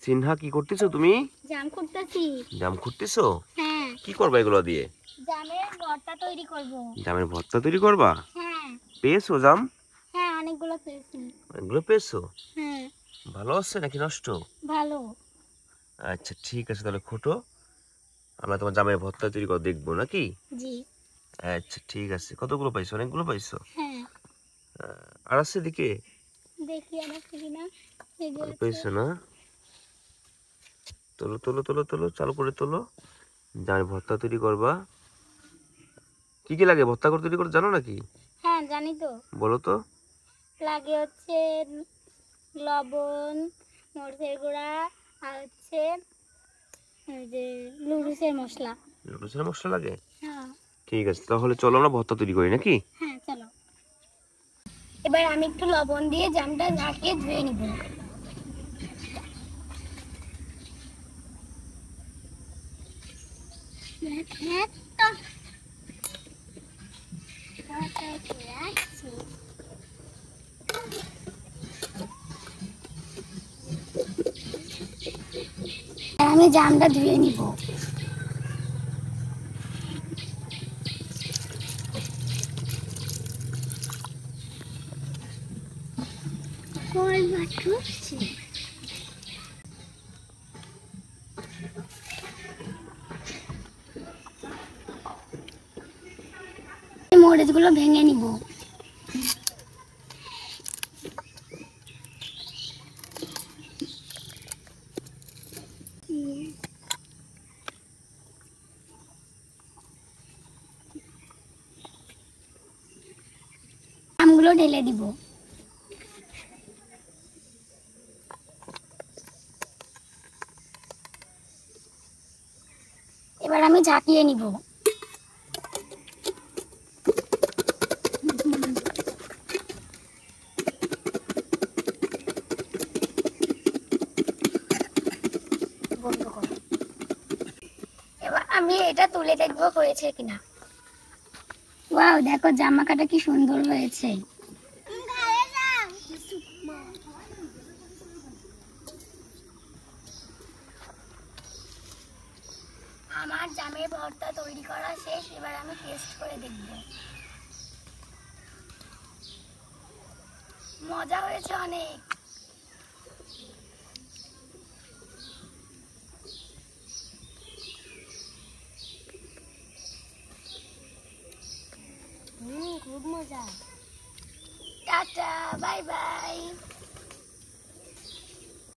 সিনহা কি করতেছো তুমি? জাম করতেছি। জাম খুঁটতেছো? হ্যাঁ, কি করবা এগুলো দিয়ে? জামের ভর্তা তৈরি করব। জামের ভর্তা তৈরি করবা? হ্যাঁ, পেয়েছো জাম? হ্যাঁ অনেকগুলো পেয়েছি। এগুলো পেয়েছো? হ্যাঁ, ভালো আছে নাকি নষ্ট? ভালো। আচ্ছা ঠিক আছে, তাহলে খুঁটো, আমরা তোমার জামের ভর্তা তৈরি করে দেখবো নাকি? জি। আচ্ছা ঠিক আছে, কতগুলো পাইছো? অনেকগুলো পাইছো? হ্যাঁ, আর আছে দিকে? দেখি আর আছে কিনা। এই যে আর আছে। পেয়েছো না? তোলো তোলো তোলো তোলো, চালু করে তোলো। জামের ভর্তা তৈরি করবা। কি কি লাগে ভর্তা করে তৈরি করতে, জানো নাকি? হ্যাঁ জানি তো। বলো তো। লাগে হচ্ছে লবণ, মরিচের গুঁড়া, আর হচ্ছে এই যে লুডুসের মশলা। লুডুসের মশলা লাগে? হ্যাঁ। ঠিক আছে, তাহলে চলো আমরা ভর্তা তৈরি করি নাকি? হ্যাঁ চলো। এবার আমি একটু লবণ দিয়ে জামটা ঝাঁকিয়ে ধুয়ে নিব। আমি জামটা ধুয়ে নিব। মরিচগুলো ভেঙে নিব। আমগুলো ঢেলে দিব। এবার আমি ঝাঁকিয়ে নিব। বন্ধ করো। এবার আমি এটা তুলে দেখবো হয়েছে কিনা। ওয়াও, দেখো জামাকাটা কি সুন্দর হয়েছে। আমার জামের ভর্তা তৈরি করা শেষ, এবার আমি টেস্ট করে দেখব। মজা হয়েছে অনেক। খুব মজা। Tata, bye bye.